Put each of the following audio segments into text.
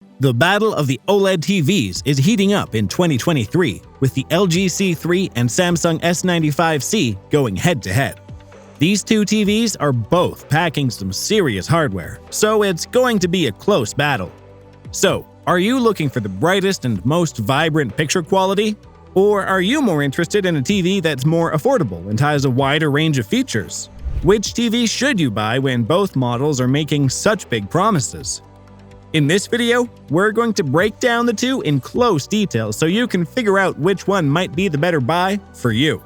The battle of the OLED TVs is heating up in 2023, with the LG C3 and Samsung S95C going head-to-head. These two TVs are both packing some serious hardware, so it's going to be a close battle. So, are you looking for the brightest and most vibrant picture quality? Or are you more interested in a TV that's more affordable and has a wider range of features? Which TV should you buy when both models are making such big promises? In this video, we're going to break down the two in close detail so you can figure out which one might be the better buy for you.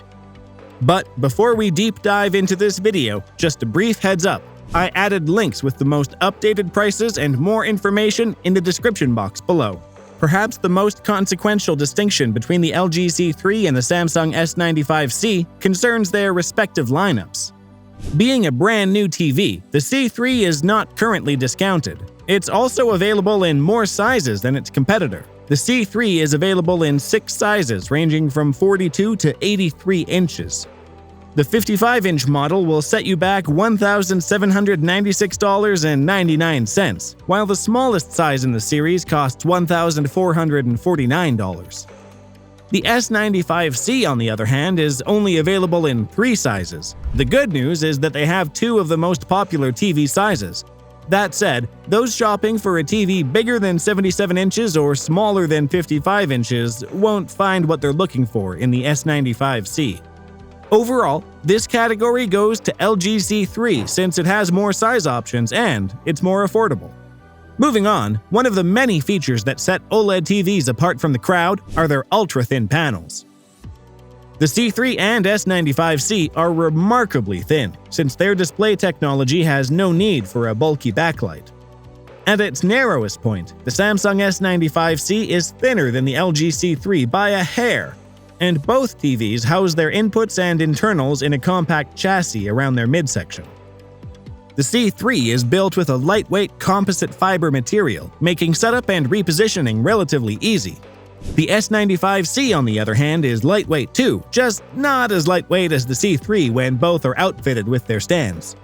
But before we deep dive into this video, just a brief heads up. I added links with the most updated prices and more information in the description box below. Perhaps the most consequential distinction between the LG C3 and the Samsung S95C concerns their respective lineups. Being a brand new TV, the C3 is not currently discounted. It's also available in more sizes than its competitor. The C3 is available in 6 sizes ranging from 42 to 83 inches. The 55-inch model will set you back $1,796.99, while the smallest size in the series costs $1,449. The S95C, on the other hand, is only available in 3 sizes. The good news is that they have 2 of the most popular TV sizes. That said, those shopping for a TV bigger than 77 inches or smaller than 55 inches won't find what they're looking for in the S95C. Overall, this category goes to LG C3 since it has more size options and it's more affordable. Moving on, one of the many features that set OLED TVs apart from the crowd are their ultra-thin panels. The C3 and S95C are remarkably thin, since their display technology has no need for a bulky backlight. At its narrowest point, the Samsung S95C is thinner than the LG C3 by a hair, and both TVs house their inputs and internals in a compact chassis around their midsection. The C3 is built with a lightweight composite fiber material, making setup and repositioning relatively easy. The S95C, on the other hand, is lightweight too, just not as lightweight as the C3 when both are outfitted with their stands.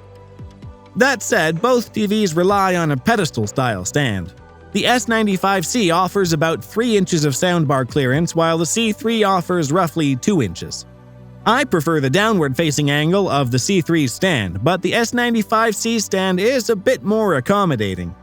That said, both TVs rely on a pedestal-style stand. The S95C offers about 3 inches of soundbar clearance, while the C3 offers roughly 2 inches. I prefer the downward-facing angle of the C3's stand, but the S95C stand is a bit more accommodating.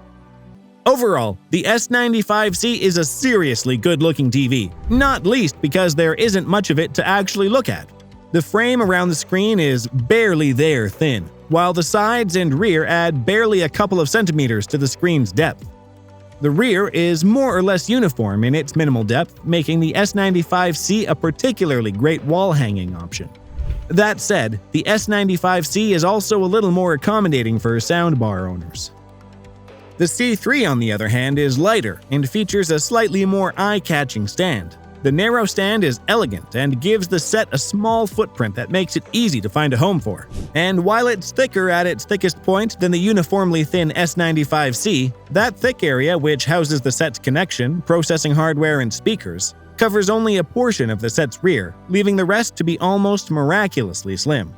Overall, the S95C is a seriously good-looking TV, not least because there isn't much of it to actually look at. The frame around the screen is barely there thin, while the sides and rear add barely a couple of centimeters to the screen's depth. The rear is more or less uniform in its minimal depth, making the S95C a particularly great wall-hanging option. That said, the S95C is also a little more accommodating for soundbar owners. The C3, on the other hand, is lighter and features a slightly more eye-catching stand. The narrow stand is elegant and gives the set a small footprint that makes it easy to find a home for. And while it's thicker at its thickest point than the uniformly thin S95C, that thick area, which houses the set's connection, processing hardware, and speakers, covers only a portion of the set's rear, leaving the rest to be almost miraculously slim.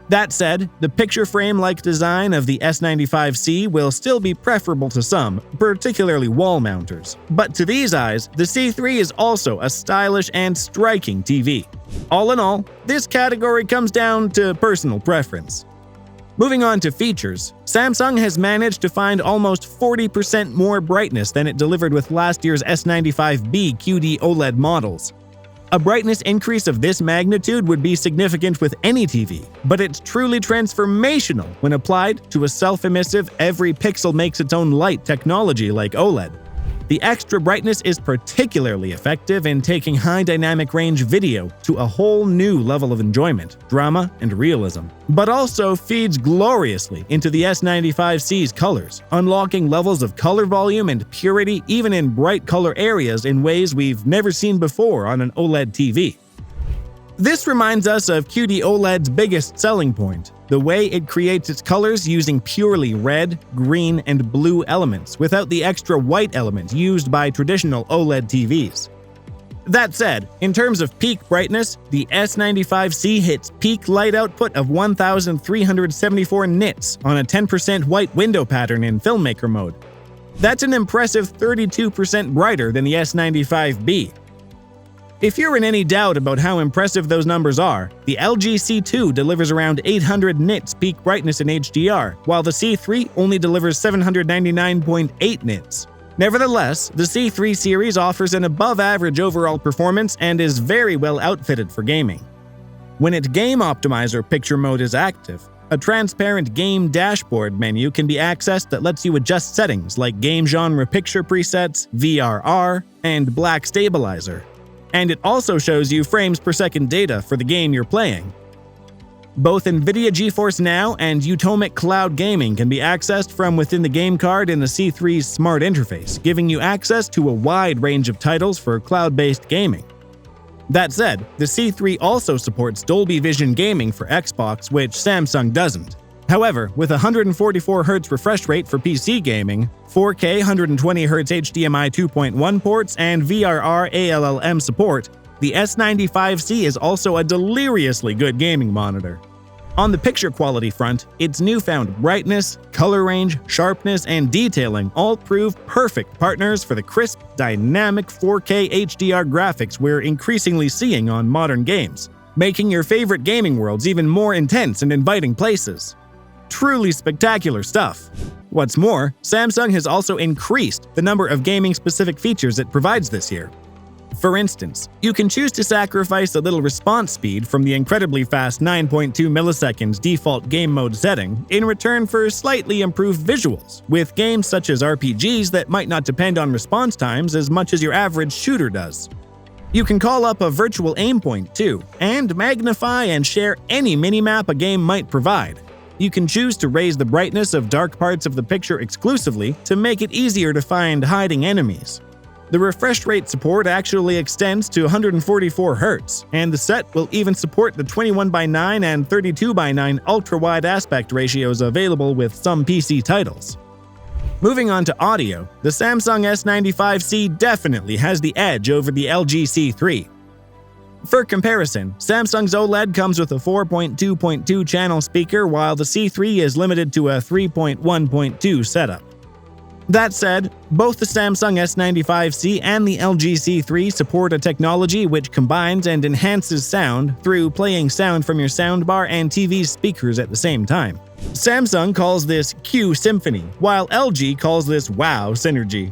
That said, the picture frame-like design of the S95C will still be preferable to some, particularly wall mounters. But to these eyes, the C3 is also a stylish and striking TV. All in all, this category comes down to personal preference. Moving on to features, Samsung has managed to find almost 40% more brightness than it delivered with last year's S95B QD OLED models. A brightness increase of this magnitude would be significant with any TV, but it's truly transformational when applied to a self-emissive, every pixel makes its own light technology like OLED. The extra brightness is particularly effective in taking high dynamic range video to a whole new level of enjoyment, drama, and realism, but also feeds gloriously into the S95C's colors, unlocking levels of color volume and purity even in bright color areas in ways we've never seen before on an OLED TV. This reminds us of QD OLED's biggest selling point, the way it creates its colors using purely red, green, and blue elements without the extra white element used by traditional OLED TVs. That said, in terms of peak brightness, the S95C hits peak light output of 1,374 nits on a 10% white window pattern in filmmaker mode. That's an impressive 32% brighter than the S95B. If you're in any doubt about how impressive those numbers are, the LG C2 delivers around 800 nits peak brightness in HDR, while the C3 only delivers 799.8 nits. Nevertheless, the C3 series offers an above-average overall performance and is very well outfitted for gaming. When its Game Optimizer picture mode is active, a transparent game dashboard menu can be accessed that lets you adjust settings like game genre picture presets, VRR, and black stabilizer. And it also shows you frames per second data for the game you're playing. Both NVIDIA GeForce Now and Utomic Cloud Gaming can be accessed from within the game card in the C3's smart interface, giving you access to a wide range of titles for cloud-based gaming. That said, the C3 also supports Dolby Vision gaming for Xbox, which Samsung doesn't. However, with 144Hz refresh rate for PC gaming, 4K 120Hz HDMI 2.1 ports, and VRR ALLM support, the S95C is also a deliriously good gaming monitor. On the picture quality front, its newfound brightness, color range, sharpness, and detailing all prove perfect partners for the crisp, dynamic 4K HDR graphics we're increasingly seeing on modern games, making your favorite gaming worlds even more intense and inviting places. Truly spectacular stuff. What's more, Samsung has also increased the number of gaming-specific features it provides this year. For instance, you can choose to sacrifice a little response speed from the incredibly fast 9.2 milliseconds default game mode setting in return for slightly improved visuals, with games such as RPGs that might not depend on response times as much as your average shooter does. You can call up a virtual aim point too, and magnify and share any minimap a game might provide. You can choose to raise the brightness of dark parts of the picture exclusively to make it easier to find hiding enemies. The refresh rate support actually extends to 144Hz, and the set will even support the 21:9 and 32:9 ultra-wide aspect ratios available with some PC titles. Moving on to audio, the Samsung S95C definitely has the edge over the LG C3. For comparison, Samsung's OLED comes with a 4.2.2 channel speaker while the C3 is limited to a 3.1.2 setup. That said, both the Samsung S95C and the LG C3 support a technology which combines and enhances sound through playing sound from your soundbar and TV speakers at the same time. Samsung calls this Q Symphony, while LG calls this Wow Synergy.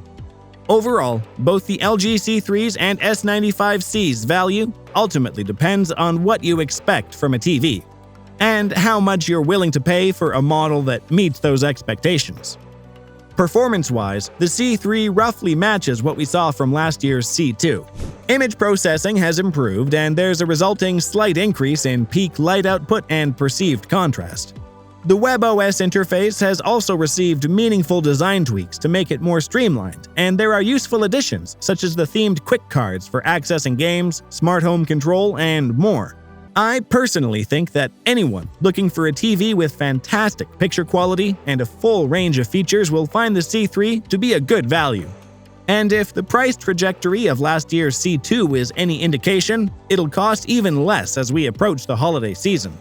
Overall, both the LG C3's and S95C's value ultimately depends on what you expect from a TV, and how much you're willing to pay for a model that meets those expectations. Performance-wise, the C3 roughly matches what we saw from last year's C2. Image processing has improved, and there's a resulting slight increase in peak light output and perceived contrast. The WebOS interface has also received meaningful design tweaks to make it more streamlined, and there are useful additions such as the themed quick cards for accessing games, smart home control, and more. I personally think that anyone looking for a TV with fantastic picture quality and a full range of features will find the C3 to be a good value. And if the price trajectory of last year's C2 is any indication, it'll cost even less as we approach the holiday season.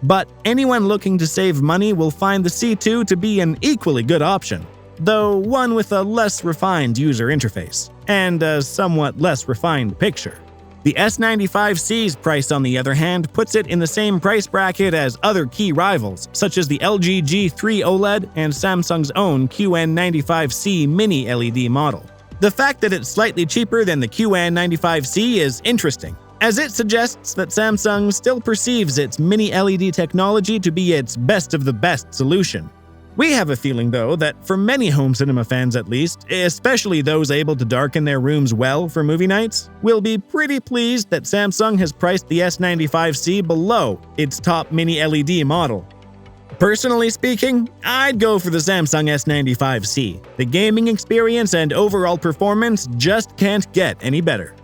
But anyone looking to save money will find the C2 to be an equally good option, though one with a less refined user interface and a somewhat less refined picture. The S95C's price, on the other hand, puts it in the same price bracket as other key rivals, such as the LG G3 OLED and Samsung's own QN95C Mini LED model. The fact that it's slightly cheaper than the QN95C is interesting, as it suggests that Samsung still perceives its Mini LED technology to be its best of the best solution. We have a feeling, though, that for many home cinema fans at least, especially those able to darken their rooms well for movie nights, will be pretty pleased that Samsung has priced the S95C below its top Mini LED model. Personally speaking, I'd go for the Samsung S95C. The gaming experience and overall performance just can't get any better.